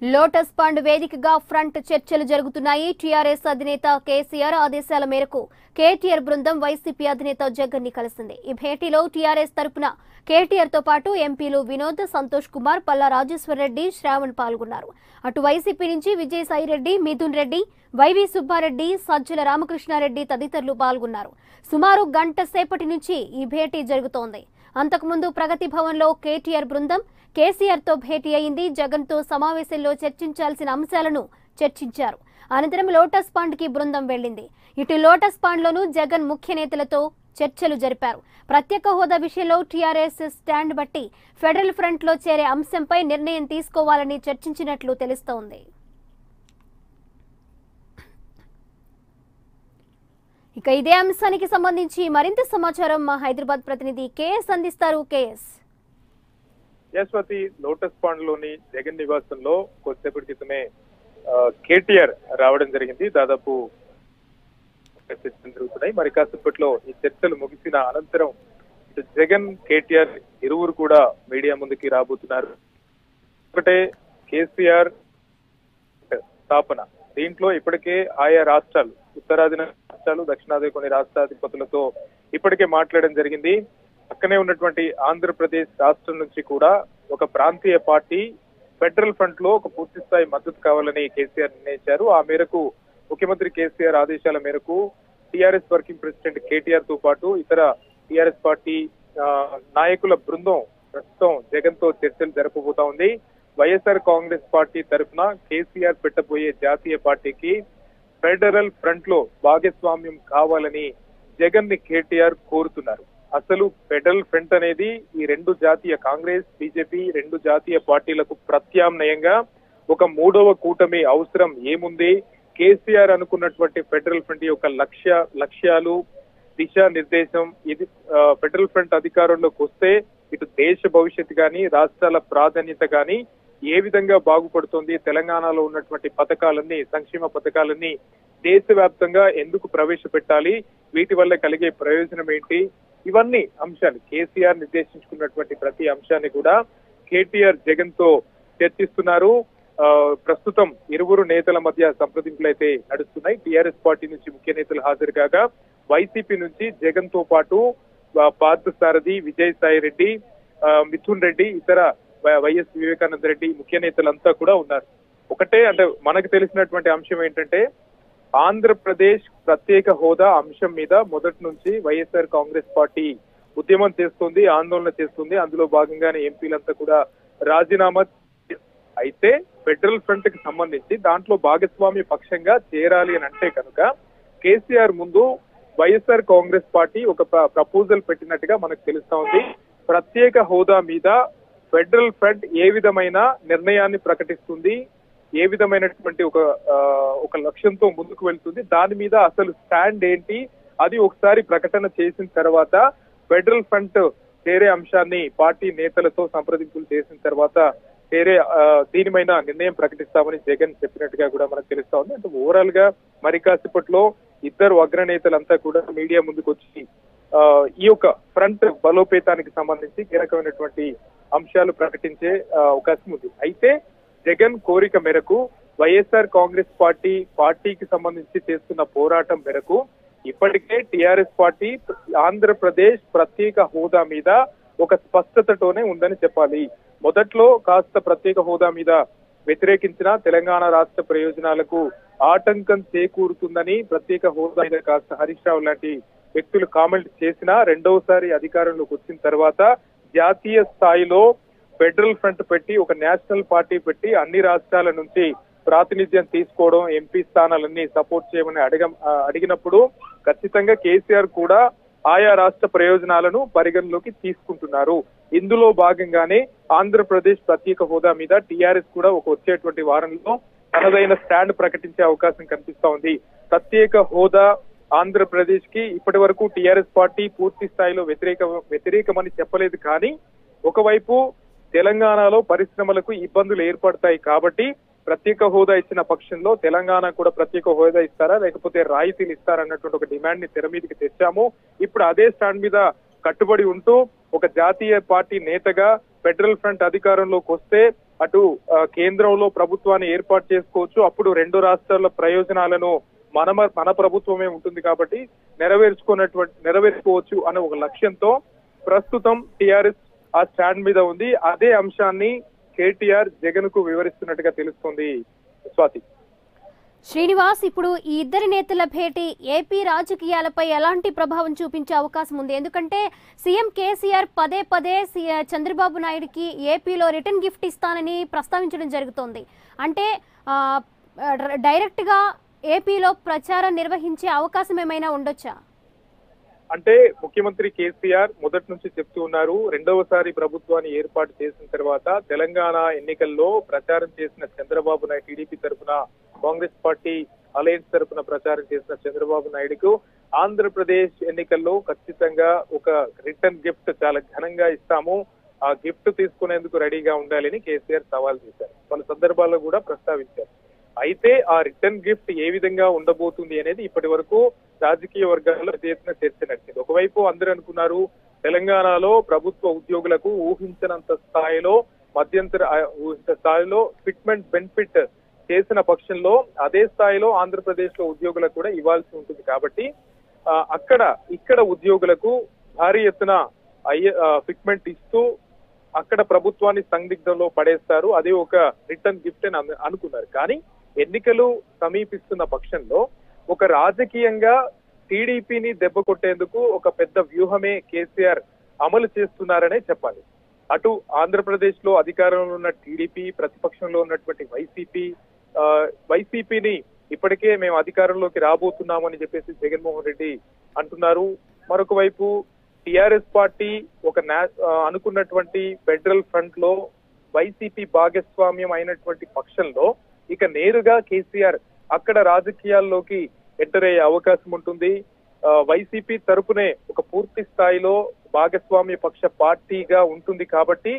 Lotus fund వేదికగా front చర్చలు జరుగుతున్నాయి. టీఆర్ఎస్ అధినేత కేసీఆర్ ఆదేశాల మేరకు కేటీఆర్ బృందం వైసీపీ అధినేత జగన్ ని కలిసింది. ఈ భేటీలో టీఆర్ఎస్ తరపున కేటీఆర్ తో పాటు ఎంపీలు వినోద్, సంతోష్ కుమార్, పల్లా రాజేశ్వర్ రెడ్డి, శ్రావణ్ పాల్గొన్నారు. అటు వైసీపీ నుంచి విజయసాయిరెడ్డి, మిథున్ రెడ్డి, వైవి సుబ్బారెడ్డి, సజ్జల రామకృష్ణారెడ్డి తదితరులు పాల్గొన్నారు. సుమారు గంట సేపటి నుంచి ఈ భేటీ జరుగుతోంది. అంతకుముందు ప్రగతి భవన్లో కేటీఆర్ బృందం కేసీఆర్ తో భేటీ అయింది. జగన్ తో సమావేశంలో చర్చించాల్సిన అంశాలను చర్చించారు. అనంతరం లోటస్ పాండ్ కి బృందం వెళ్లింది. ఇటు లోటస్ పాండ్ లోనూ జగన్ ముఖ్య నేతలతో చర్చలు జరిపారు. ప్రత్యేక హోదా విషయంలో టీఆర్ఎస్ స్టాండ్ బట్టి ఫెడరల్ ఫ్రంట్ లో చేరే అంశంపై నిర్ణయం తీసుకోవాలని చర్చించినట్లు తెలుస్తోంది. ఇక ఇదే అంశానికి సంబంధించి మరింత సమాచారం మా హైదరాబాద్ ప్రతినిధి కేఎస్ అందిస్తారు. కేఎస్. యశ్వతి, లోటస్ పాండ్ లోని జగన్ నివాసంలో కొద్దిసేపటి క్రితమే కేటీఆర్ రావడం జరిగింది. దాదాపు చర్చలు జరుగుతున్నాయి. మరి కాసేపట్లో ఈ చర్చలు ముగిసిన అనంతరం ఇటు జగన్, కేటీఆర్ ఇరువురు కూడా మీడియా ముందుకి రాబోతున్నారు. ఒకటే కేసీఆర్ స్థాపన, దీంట్లో ఇప్పటికే ఆయా రాష్ట్రాలు, ఉత్తరాది రాష్ట్రాలు, దక్షిణాది కొన్ని రాష్ట్రాధిపతులతో ఇప్పటికే మాట్లాడడం జరిగింది. పక్కనే ఉన్నటువంటి ఆంధ్రప్రదేశ్ రాష్ట్రం నుంచి కూడా ఒక ప్రాంతీయ పార్టీ ఫెడరల్ ఫ్రంట్ లో ఒక పూర్తి స్థాయి మద్దతు కావాలని కేసీఆర్ నిర్ణయించారు. ఆ మేరకు ముఖ్యమంత్రి కేసీఆర్ ఆదేశాల మేరకు టీఆర్ఎస్ వర్కింగ్ ప్రెసిడెంట్ కేటీఆర్ తో పాటు ఇతర టీఆర్ఎస్ పార్టీ నాయకుల బృందం ప్రస్తుతం జగన్ తో చర్చలు జరపబోతా ఉంది. వైఎస్ఆర్ కాంగ్రెస్ పార్టీ తరఫున కేసీఆర్ పెట్టబోయే జాతీయ పార్టీకి ఫెడరల్ ఫ్రంట్ లో భాగస్వామ్యం కావాలని జగన్ ని కేటీఆర్ కోరుతున్నారు. అసలు ఫెడరల్ ఫ్రంట్ అనేది ఈ రెండు జాతీయ, కాంగ్రెస్, బీజేపీ రెండు జాతీయ పార్టీలకు ప్రత్యామ్నాయంగా ఒక మూడవ కూటమి అవసరం ఏముంది, కేసీఆర్ అనుకున్నటువంటి ఫెడరల్ ఫ్రంట్ యొక్క లక్ష్యాలు, దిశానిర్దేశం, ఇది ఫెడరల్ ఫ్రంట్ అధికారంలోకి వస్తే ఇటు దేశ భవిష్యత్తు గాని, రాష్ట్రాల ప్రాధాన్యత గాని ఏ విధంగా బాగుపడుతుంది, తెలంగాణలో ఉన్నటువంటి పథకాలన్నీ, సంక్షేమ పథకాలన్నీ దేశవ్యాప్తంగా ఎందుకు ప్రవేశపెట్టాలి, వీటి వల్ల కలిగే ప్రయోజనం ఏంటి, ఇవన్నీ అంశాలు కేసీఆర్ నిర్దేశించుకున్నటువంటి ప్రతి అంశాన్ని కూడా కేటీఆర్ జగన్ తో చర్చిస్తున్నారు. ప్రస్తుతం ఇరువురు నేతల మధ్య సంప్రదింపులు అయితే నడుస్తున్నాయి. టీఆర్ఎస్ పార్టీ నుంచి ముఖ్య నేతలు హాజరు కాగా వైసీపీ నుంచి జగన్ తో పాటు పార్థసారథి, విజయసాయి రెడ్డి, మిథున్ రెడ్డి, ఇతర వైఎస్ వివేకానంద రెడ్డి ముఖ్య నేతలంతా కూడా ఉన్నారు. ఒకటే అంటే మనకు తెలిసినటువంటి అంశం ఏంటంటే ఆంధ్రప్రదేశ్ ప్రత్యేక హోదా అంశం మీద మొదటి నుంచి వైఎస్ఆర్ కాంగ్రెస్ పార్టీ ఉద్యమం చేస్తుంది, ఆందోళన చేస్తుంది. అందులో భాగంగానే ఎంపీలంతా కూడా రాజీనామా. అయితే ఫెడరల్ ఫ్రంట్ కి సంబంధించి దాంట్లో భాగస్వామ్య పక్షంగా చేరాలి అని అంటే కనుక కేసీఆర్ ముందు వైఎస్ఆర్ కాంగ్రెస్ పార్టీ ఒక ప్రపోజల్ పెట్టినట్టుగా మనకు తెలుస్తా ఉంది. ప్రత్యేక హోదా మీద ఫెడరల్ ఫ్రంట్ ఏ విధమైన నిర్ణయాన్ని ప్రకటిస్తుంది, ఏ విధమైనటువంటి ఒక లక్ష్యంతో ముందుకు వెళ్తుంది, దాని మీద అసలు స్టాండ్ ఏంటి, అది ఒకసారి ప్రకటన చేసిన తర్వాత ఫెడరల్ ఫ్రంట్ చేరే అంశాన్ని పార్టీ నేతలతో సంప్రదింపులు చేసిన తర్వాత దీనిపైన నిర్ణయం ప్రకటిస్తామని జగన్ చెప్పినట్టుగా కూడా మనకు తెలుస్తా ఉంది. అంటే ఓవరాల్ గా మరి కాసేపట్లో ఇద్దరు అగ్రనేతలంతా కూడా మీడియా ముందుకు వచ్చి ఈ యొక్క ఫ్రంట్ బలోపేతానికి సంబంధించి కీలకమైనటువంటి అంశాలు ప్రకటించే అవకాశం ఉంది. అయితే జగన్ కోరిక మేరకు వైఎస్ఆర్ కాంగ్రెస్ పార్టీకి సంబంధించి చేస్తున్న పోరాటం మేరకు ఇప్పటికే టీఆర్ఎస్ పార్టీ ఆంధ్రప్రదేశ్ ప్రత్యేక హోదా మీద ఒక స్పష్టతతోనే ఉందని చెప్పాలి. మొదట్లో కాస్త ప్రత్యేక హోదా మీద వ్యతిరేకించిన తెలంగాణ రాష్ట్ర ప్రయోజనాలకు ఆటంకం చేకూరుతుందని ప్రత్యేక హోదా మీద కాస్త హరీష్ రావు లాంటి వ్యక్తులు కామెంట్ చేసినా రెండవసారి అధికారంలోకి వచ్చిన తర్వాత జాతీయ స్థాయిలో ఫెడరల్ ఫ్రంట్ పెట్టి ఒక నేషనల్ పార్టీ పెట్టి అన్ని రాష్ట్రాల నుంచి ప్రాతినిధ్యం తీసుకోవడం, ఎంపీ స్థానాలన్నీ సపోర్ట్ చేయమని అడిగినప్పుడు ఖచ్చితంగా కేసీఆర్ కూడా ఆయా రాష్ట్ర ప్రయోజనాలను పరిగణలోకి తీసుకుంటున్నారు. ఇందులో భాగంగానే ఆంధ్రప్రదేశ్ ప్రత్యేక హోదా మీద టీఆర్ఎస్ కూడా వచ్చేటువంటి వారంలో తనదైన స్టాండ్ ప్రకటించే అవకాశం కనిపిస్తా ఉంది. ప్రత్యేక హోదా ఆంధ్రప్రదేశ్ కి ఇప్పటి వరకు టీఆర్ఎస్ పార్టీ పూర్తి స్థాయిలో వ్యతిరేకమని చెప్పలేదు. కానీ ఒకవైపు తెలంగాణలో పరిశ్రమలకు ఇబ్బందులు ఏర్పడతాయి కాబట్టి ప్రత్యేక హోదా ఇచ్చిన పక్షంలో తెలంగాణ కూడా ప్రత్యేక హోదా ఇస్తారా లేకపోతే రాయితీలు ఇస్తారన్నటువంటి ఒక డిమాండ్ ని తెర మీదకి తెచ్చాము. ఇప్పుడు అదే స్టాండ్ మీద కట్టుబడి ఉంటూ ఒక జాతీయ పార్టీ నేతగా ఫెడరల్ ఫ్రంట్ అధికారంలోకి వస్తే అటు కేంద్రంలో ప్రభుత్వాన్ని ఏర్పాటు చేసుకోవచ్చు. అప్పుడు రెండు రాష్ట్రాల ప్రయోజనాలను మన ప్రభుత్వమే ఉంటుంది కాబట్టి నెరవేర్చుకోవచ్చు అనే ఒక లక్ష్యంతో ప్రస్తుతం టిఆర్ఎస్ ఆ స్టాండ్ మీద ఉంది. అదే అంశాన్ని కేటీఆర్ జగన్ కు వివరిస్తున్నట్టుగా తెలుస్తుంది. స్వాతి. శ్రీనివాస్, ఇప్పుడు ఈ ఇద్దరి నేతల భేటీ ఏపీ రాజకీయాలపై ఎలాంటి ప్రభావం చూపించే అవకాశం ఉంది? ఎందుకంటే సీఎం కేసీఆర్ పదే పదే చంద్రబాబు నాయుడుకి ఏపీలో రిటర్న్ గిఫ్ట్ ఇస్తానని ప్రస్తావించడం జరుగుతోంది. అంటే డైరెక్ట్ గా ఏపీలో ప్రచారం నిర్వహించే అవకాశం ఏమైనా ఉండొచ్చా? అంటే ముఖ్యమంత్రి కేసీఆర్ మొదటి నుంచి చెప్తూ ఉన్నారు, రెండవసారి ప్రభుత్వాన్ని ఏర్పాటు చేసిన తర్వాత తెలంగాణ ఎన్నికల్లో ప్రచారం చేసిన చంద్రబాబు నాయుడు, టీడీపీ తరఫున కాంగ్రెస్ పార్టీ అలయన్స్ తరఫున ప్రచారం చేసిన చంద్రబాబు నాయుడుకు ఆంధ్రప్రదేశ్ ఎన్నికల్లో ఖచ్చితంగా ఒక రిటర్న్ గిఫ్ట్ చాలా ఘనంగా ఇస్తాము, ఆ గిఫ్ట్ తీసుకునేందుకు రెడీగా ఉండాలని కేసీఆర్ సవాల్ చేశారు. పలు సందర్భాల్లో కూడా ప్రస్తావించారు. అయితే ఆ రిటర్న్ గిఫ్ట్ ఏ విధంగా ఉండబోతుంది అనేది ఇప్పటి వరకు రాజకీయ వర్గాల్లో చేసిన చర్చ నడిచింది. ఒకవైపు అందరూ అనుకున్నారు తెలంగాణలో ప్రభుత్వ ఉద్యోగులకు ఊహించినంత స్థాయిలో ఫిట్మెంట్ బెనిఫిట్ చేసిన పక్షంలో అదే స్థాయిలో ఆంధ్రప్రదేశ్ లో ఉద్యోగులకు కూడా ఇవ్వాల్సి ఉంటుంది కాబట్టి ఇక్కడ ఉద్యోగులకు భారీ ఎత్తున ఫిట్మెంట్ ఇస్తూ అక్కడ ప్రభుత్వాన్ని సందిగ్ధంలో పడేస్తారు, అదే ఒక రిటర్న్ గిఫ్ట్ అని అనుకున్నారు. కానీ ఎన్నికలు సమీపిస్తున్న పక్షంలో ఒక రాజకీయంగా టీడీపీని దెబ్బ కొట్టేందుకు ఒక పెద్ద వ్యూహమే కేసీఆర్ అమలు చేస్తున్నారనే చెప్పాలి. అటు ఆంధ్రప్రదేశ్ లో అధికారంలో ఉన్న టీడీపీ, ప్రతిపక్షంలో ఉన్నటువంటి వైసీపీని ఇప్పటికే మేము అధికారంలోకి రాబోతున్నామని చెప్పేసి జగన్మోహన్ రెడ్డి అంటున్నారు. మరొక వైపు టిఆర్ఎస్ పార్టీ ఒక అనుకున్నటువంటి ఫెడరల్ ఫ్రంట్ లో వైసీపీ భాగస్వామ్యం అయినటువంటి పక్షంలో ఇక నేరుగా కేసీఆర్ అక్కడ రాజకీయాల్లోకి ఎంటర్ అయ్యే అవకాశం ఉంటుంది. వైసీపీ తరపునే ఒక పూర్తి స్థాయిలో భాగస్వామ్య పక్ష పార్టీగా ఉంటుంది కాబట్టి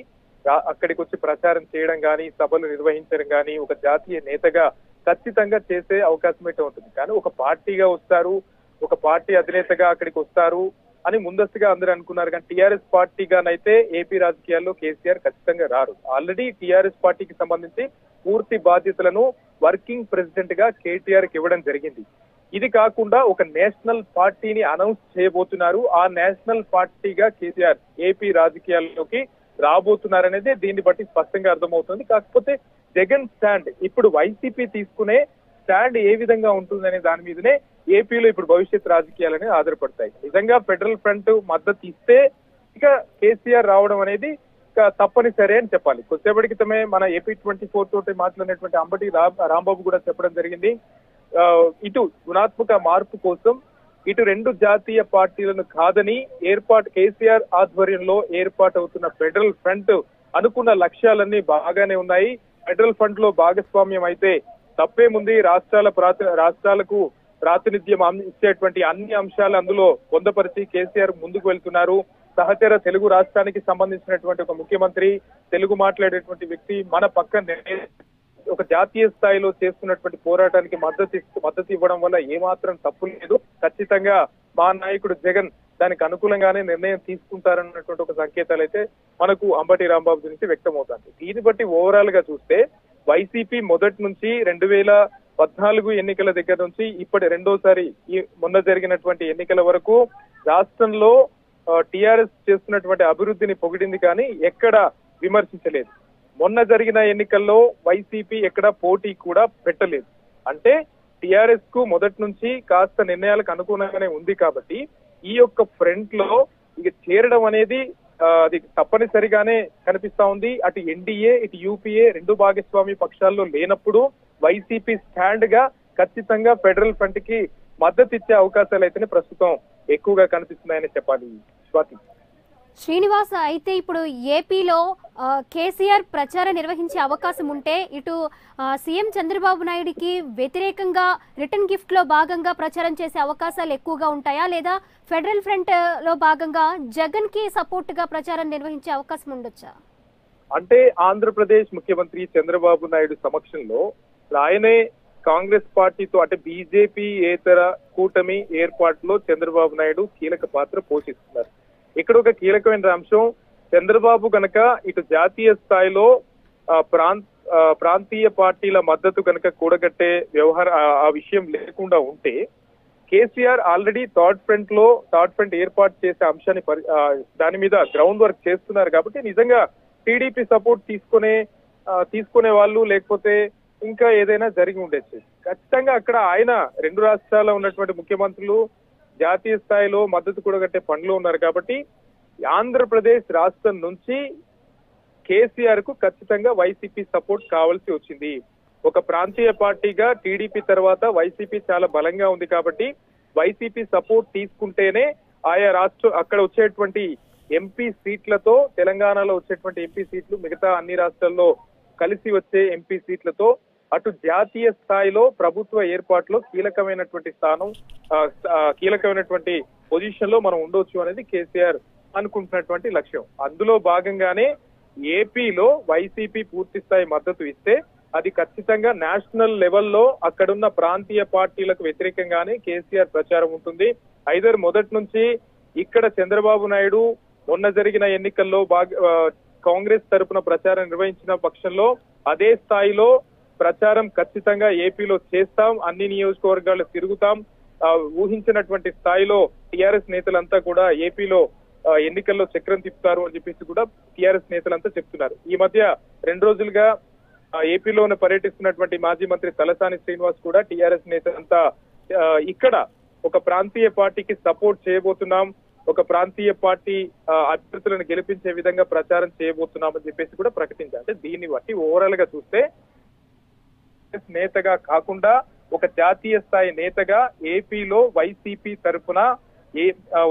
అక్కడికి వచ్చి ప్రచారం చేయడం కానీ, సభలు నిర్వహించడం కానీ ఒక జాతీయ నేతగా ఖచ్చితంగా చేసే అవకాశం అయితే ఉంటుంది. కానీ ఒక పార్టీగా వస్తారు, ఒక పార్టీ అధినేతగా అక్కడికి వస్తారు అని ముందస్తుగా అందరూ అనుకున్నారు. కానీ టీఆర్ఎస్ పార్టీగానైతే ఏపీ రాజకీయాల్లో కేసీఆర్ ఖచ్చితంగా రారు. ఆల్రెడీ టీఆర్ఎస్ పార్టీకి సంబంధించి పూర్తి బాధ్యతలను వర్కింగ్ ప్రెసిడెంట్ గా కేటీఆర్ కి ఇవ్వడం జరిగింది. ఇది కాకుండా ఒక నేషనల్ పార్టీని అనౌన్స్ చేయబోతున్నారు. ఆ నేషనల్ పార్టీగా కేసీఆర్ ఏపీ రాజకీయాల్లోకి రాబోతున్నారనేది దీన్ని బట్టి స్పష్టంగా అర్థమవుతుంది. కాకపోతే జగన్ స్టాండ్ ఇప్పుడు వైసీపీ తీసుకునే స్టాండ్ ఏ విధంగా ఉంటుందనే దాని మీదనే ఏపీలో ఇప్పుడు భవిష్యత్ రాజకీయాలనే ఆధారపడతాయి. నిజంగా ఫెడరల్ ఫ్రంట్ మద్దతు ఇస్తే ఇక కేసీఆర్ రావడం అనేది తప్పనిసరి అని చెప్పాలి. కొద్దిసేపటి క్రితమే మన ఏపీ 24 తోటి మాట్లాడినటువంటి అంబటి రాంబాబు కూడా చెప్పడం జరిగింది, ఇటు గుణాత్మక మార్పు కోసం ఇటు రెండు జాతీయ పార్టీలను కాదని కేసీఆర్ ఆధ్వర్యంలో ఏర్పాటవుతున్న ఫెడరల్ ఫ్రంట్ అనుకున్న లక్ష్యాలన్నీ బాగానే ఉన్నాయి. ఫెడరల్ ఫ్రంట్ లో భాగస్వామ్యం అయితే తప్పేముంది, రాష్ట్రాలకు ప్రాతినిధ్యం ఇచ్చేటువంటి అన్ని అంశాలు అందులో పొందపరిచి కేసీఆర్ ముందుకు వెళ్తున్నారు. సహచర తెలుగు రాష్ట్రానికి సంబంధించినటువంటి ఒక ముఖ్యమంత్రి, తెలుగు మాట్లాడేటువంటి వ్యక్తి మన పక్కన ఒక జాతీయ స్థాయిలో చేస్తున్నటువంటి పోరాటానికి మద్దతు ఇవ్వడం వల్ల ఏమాత్రం తప్పు లేదు. ఖచ్చితంగా మా నాయకుడు జగన్ దానికి అనుకూలంగానే నిర్ణయం తీసుకుంటారన్నటువంటి ఒక సంకేతాలు అయితే మనకు అంబటి రాంబాబు నుంచి వ్యక్తమవుతుంది. దీన్ని బట్టి ఓవరాల్ గా చూస్తే వైసీపీ మొదటి నుంచి 2014 ఎన్నికల దగ్గర నుంచి ఇప్పటి రెండోసారి మొన్న జరిగినటువంటి ఎన్నికల వరకు రాష్ట్రంలో టిఆర్ఎస్ చేస్తున్నటువంటి అభివృద్ధిని పొగిడింది కానీ ఎక్కడ విమర్శించలేదు. మొన్న జరిగిన ఎన్నికల్లో వైసీపీ ఎక్కడ పోటీ కూడా పెట్టలేదు. అంటే టిఆర్ఎస్ కు మొదటి నుంచి కాస్త నిర్ణయాలకు అనుగుణంగానే ఉంది కాబట్టి ఈ యొక్క ఫ్రంట్ లో ఇక చేరడం అనేది అది తప్పనిసరిగానే కనిపిస్తా ఉంది. అటు ఎన్డీఏ ఇటు యూపీఏ రెండు భాగస్వామి పక్షాల్లో లేనప్పుడు వైసీపీ స్టాండ్ గా ఖచ్చితంగా ఫెడరల్ ఫ్రంట్ కి మద్దతు ఇచ్చే అవకాశాలు అయితేనే ప్రస్తుతం ఎక్కువగా కనిపిస్తున్నాయని చెప్పాలి. స్వాతి. శ్రీనివాస్, అయితే ఇప్పుడు ఏపీలో కేసీఆర్ ప్రచారం నిర్వహించే అవకాశం ఉంటే ఇటు సీఎం చంద్రబాబు నాయుడికి వ్యతిరేకంగా రిటర్న్ గిఫ్ట్ లో భాగంగా ప్రచారం చేసే అవకాశాలు ఎక్కువగా ఉంటాయా, లేదా ఫెడరల్ ఫ్రంట్ లో భాగంగా జగన్ కి సపోర్ట్ గా ప్రచారం నిర్వహించే అవకాశం ఉండొచ్చా? అంటే ఆంధ్రప్రదేశ్ ముఖ్యమంత్రి చంద్రబాబు నాయుడు సమక్షంలో ఆయనే కాంగ్రెస్ పార్టీతో అంటే బీజేపీ ఏతర కూటమి ఏర్పాటులో చంద్రబాబు నాయుడు కీలక పాత్ర పోషిస్తున్నారు. ఇక్కడ ఒక కీలకమైన అంశం, చంద్రబాబు కనుక ఇటు జాతీయ స్థాయిలో ప్రాంతీయ పార్టీల మద్దతు కనుక కూడగట్టే ఆ విషయం లేకుండా ఉంటే కేసీఆర్ ఆల్రెడీ థర్డ్ ఫ్రంట్ ఏర్పాటు చేసే అంశాన్ని దాని మీద గ్రౌండ్ వర్క్ చేస్తున్నారు కాబట్టి నిజంగా టీడీపీ సపోర్ట్ తీసుకునే వాళ్ళు లేకపోతే ఇంకా ఏదైనా జరిగి ఉండొచ్చు. ఖచ్చితంగా అక్కడ ఆయన రెండు రాష్ట్రాల్లో ఉన్నటువంటి ముఖ్యమంత్రులు జాతీయ స్థాయిలో మద్దతు కూడగట్టే పనిలో ఉన్నారు కాబట్టి ఆంధ్రప్రదేశ్ రాష్ట్రం నుంచి కేసీఆర్ కు ఖచ్చితంగా వైసీపీ సపోర్ట్ కావాల్సి వచ్చింది. ఒక ప్రాంతీయ పార్టీగా టీడీపీ తర్వాత వైసీపీ చాలా బలంగా ఉంది కాబట్టి వైసీపీ సపోర్ట్ తీసుకుంటేనే ఆయా అక్కడ వచ్చేటువంటి ఎంపీ సీట్లతో తెలంగాణలో వచ్చేటువంటి ఎంపీ సీట్లు మిగతా అన్ని రాష్ట్రాల్లో కలిసి వచ్చే ఎంపీ సీట్లతో అటు జాతీయ స్థాయిలో ప్రభుత్వ ఏర్పాటులో కీలకమైనటువంటి పొజిషన్ లో మనం ఉండొచ్చు అనేది కేసీఆర్ అనుకుంటున్నటువంటి లక్ష్యం. అందులో భాగంగానే ఏపీలో వైసీపీ పూర్తి స్థాయి మద్దతు ఇస్తే అది ఖచ్చితంగా నేషనల్ లెవెల్లో అక్కడున్న ప్రాంతీయ పార్టీలకు వ్యతిరేకంగానే కేసీఆర్ ప్రచారం ఉంటుంది. ఐదర్ మొదటి నుంచి ఇక్కడ చంద్రబాబు నాయుడు మొన్న జరిగిన ఎన్నికల్లో కాంగ్రెస్ తరపున ప్రచారం నిర్వహించిన పక్షంలో అదే స్థాయిలో ప్రచారం ఖచ్చితంగా ఏపీలో చేస్తాం, అన్ని నియోజకవర్గాల్లో తిరుగుతాం, ఊహించినటువంటి స్థాయిలో టీఆర్ఎస్ నేతలంతా కూడా ఏపీలో ఎన్నికల్లో చక్రం తిప్పుతారు అని చెప్పేసి కూడా టీఆర్ఎస్ నేతలంతా చెప్తున్నారు. ఈ మధ్య 2 రోజులుగా ఏపీలోనే పర్యటిస్తున్నటువంటి మాజీ మంత్రి తలసాని శ్రీనివాస్ కూడా టీఆర్ఎస్ నేతలంతా ఇక్కడ ఒక ప్రాంతీయ పార్టీకి సపోర్ట్ చేయబోతున్నాం, ఒక ప్రాంతీయ పార్టీ అభ్యర్థులను గెలిపించే విధంగా ప్రచారం చేయబోతున్నామని చెప్పేసి కూడా ప్రకటించారు. అంటే దీన్ని బట్టి ఓవరాల్ గా చూస్తే నేతగా కాకుండా ఒక జాతీయ స్థాయి నేతగా ఏపీలో వైసీపీ తరఫున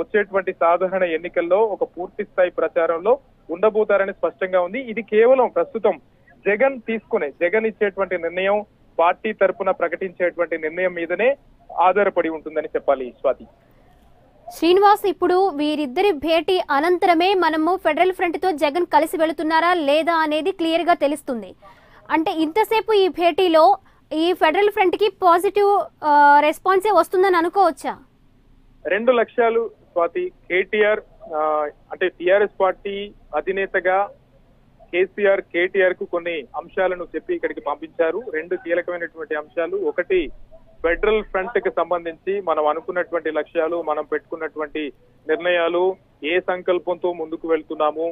వచ్చేటువంటి సాధారణ ఎన్నికల్లో ఒక పూర్తి స్థాయి ప్రచారంలో ఉండబోతారని స్పష్టంగా ఉంది. ఇది కేవలం ప్రస్తుతం జగన్ ఇచ్చేటువంటి నిర్ణయం, పార్టీ తరఫున ప్రకటించేటువంటి నిర్ణయం మీదనే ఆధారపడి ఉంటుందని చెప్పాలి. స్వాతి. శ్రీనివాస్, ఇప్పుడు వీరిద్దరి భేటీ అనంతరమే మనము ఫెడరల్ ఫ్రంట్ తో జగన్ కలిసి వెళుతున్నారా లేదా అనేది క్లియర్ గా తెలుస్తుంది. అంటే ఇంతసేపు ఈ భేటీలో ఈ ఫెడరల్ ఫ్రంట్ కి పాజిటివ్ రెస్పాన్సే వస్తుందని అనుకోవచ్చా? 2 లక్ష్యాలు స్వాతి. కేటీఆర్ అంటే టిఆర్ఎస్ పార్టీ అధినేతగా కేటీఆర్ కు కొన్ని అంశాలను చెప్పి ఇక్కడికి పంపించారు. 2 కీలకమైనటువంటి అంశాలు. ఒకటి, ఫెడరల్ ఫ్రంట్ కి సంబంధించి మనం అనుకున్నటువంటి లక్ష్యాలు, మనం పెట్టుకున్నటువంటి నిర్ణయాలు, ఏ సంకల్పంతో ముందుకు వెళ్తున్నాము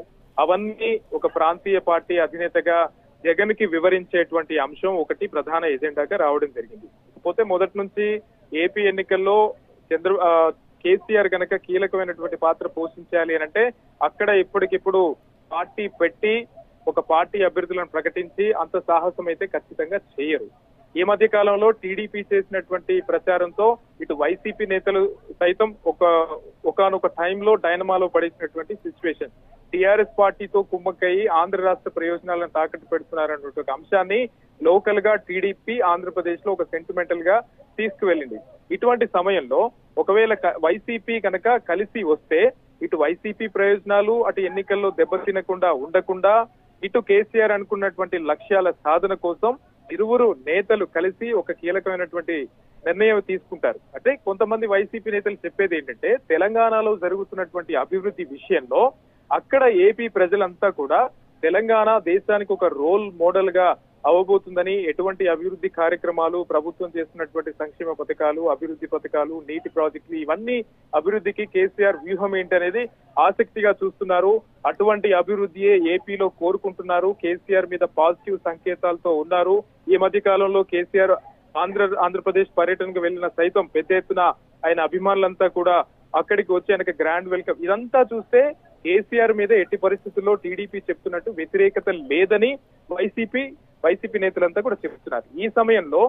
అవన్నీ ఒక ప్రాంతీయ పార్టీ అధినేతగా జగన్ కి వివరించేటువంటి అంశం ఒకటి ప్రధాన ఎజెండాగా రావడం జరిగింది. పోతే మొదటి నుంచి ఏపీ ఎన్నికల్లో కేసీఆర్ గనక కీలకమైనటువంటి పాత్ర పోషించాలి అని అంటే అక్కడ ఇప్పటికిప్పుడు పార్టీ పెట్టి ఒక పార్టీ అభ్యర్థులను ప్రకటించి అంత సాహసం అయితే ఖచ్చితంగా చేయరు. ఈ మధ్య కాలంలో టీడీపీ చేసినటువంటి ప్రచారంతో ఇటు వైసీపీ నేతలు సైతం ఒకనొక టైంలో డైనమాలో పడేసినటువంటి సిచ్యువేషన్. టీఆర్ఎస్ పార్టీతో కుమ్మక్కయి ఆంధ్ర రాష్ట్ర ప్రయోజనాలను తాకట్టు పెడుతున్నారన్నటువంటి ఒక అంశాన్ని లోకల్ గా టీడీపీ ఆంధ్రప్రదేశ్ లో ఒక సెంటిమెంటల్ గా తీసుకువెళ్ళింది. ఇటువంటి సమయంలో ఒకవేళ వైసీపీ కనుక కలిసి వస్తే ఇటు వైసీపీ ప్రయోజనాలు అటు ఎన్నికల్లో దెబ్బతినకుండా ఉండకుండా ఇటు కేసీఆర్ అనుకున్నటువంటి లక్ష్యాల సాధన కోసం ఇరువురు నేతలు కలిసి ఒక కీలకమైనటువంటి నిర్ణయం తీసుకుంటారు. అంటే కొంతమంది వైసీపీ నేతలు చెప్పేది ఏంటంటే తెలంగాణలో జరుగుతున్నటువంటి అభివృద్ధి విషయంలో అక్కడ ఏపీ ప్రజలంతా కూడా తెలంగాణ దేశానికి ఒక రోల్ మోడల్ గా అవబోతుందని, ఎటువంటి అభివృద్ధి కార్యక్రమాలు ప్రభుత్వం చేస్తున్నటువంటి సంక్షేమ పథకాలు, అభివృద్ధి పథకాలు, నీటి ప్రాజెక్టులు ఇవన్నీ అభివృద్ధికి కేసీఆర్ వ్యూహం ఏంటనేది ఆసక్తిగా చూస్తున్నారు. అటువంటి అభివృద్ధియే ఏపీలో కోరుకుంటున్నారు. కేసీఆర్ మీద పాజిటివ్ సంకేతాలతో ఉన్నారు. ఈ మధ్య కాలంలో కేసీఆర్ ఆంధ్రప్రదేశ్ పర్యటనకు వెళ్లిన సైతం పెద్ద ఎత్తున ఆయన అభిమానులంతా కూడా అక్కడికి వచ్చి ఆయనకి గ్రాండ్ వెల్కమ్. ఇదంతా చూస్తే కేసీఆర్ మీద ఎట్టి పరిస్థితుల్లో టీడీపీ చెప్తున్నట్టు వ్యతిరేకత లేదని వైసీపీ నేతలంతా కూడా చెప్తున్నారు. ఈ సమయంలో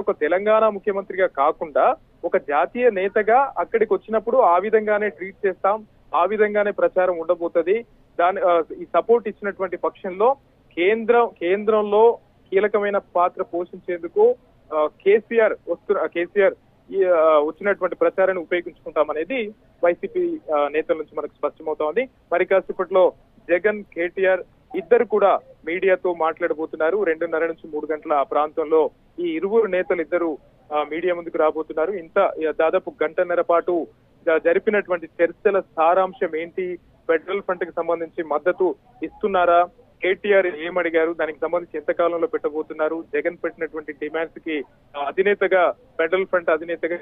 ఒక తెలంగాణ ముఖ్యమంత్రిగా కాకుండా ఒక జాతీయ నేతగా అక్కడికి వచ్చినప్పుడు ఆ విధంగానే ట్రీట్ చేస్తాం, ఆ విధంగానే ప్రచారం ఉండబోతుంది. ఈ సపోర్ట్ ఇచ్చినటువంటి పక్షంలో కేంద్రంలో కీలకమైన పాత్ర పోషించేందుకు కేసీఆర్ వచ్చినటువంటి ప్రచారాన్ని ఉపయోగించుకుంటామనేది వైసీపీ నేతల నుంచి మనకు స్పష్టమవుతోంది. మరి కాసేపట్లో జగన్, కేటీఆర్ ఇద్దరు కూడా మీడియాతో మాట్లాడబోతున్నారు. 2:30 నుంచి 3 గంటల ఆ ప్రాంతంలో ఈ ఇరువురు నేతలు ఇద్దరు మీడియా ముందుకు రాబోతున్నారు. దాదాపు 1.5 పాటు జరిపినటువంటి చర్చల సారాంశం ఏంటి, ఫెడరల్ ఫ్రంట్ కి సంబంధించి మద్దతు ఇస్తున్నారా, కేటీఆర్ ఏమడిగారు, దానికి సంబంధించి ఎంత కాలంలో పెట్టబోతున్నారు, జగన్ పెట్టినటువంటి డిమాండ్స్ కి అధినేతగా ఫెడరల్ ఫ్రంట్ అధినేతగా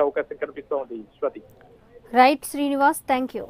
అవకాశం కనిపిస్తోంది. Swathi. Right Srinivas, thank you.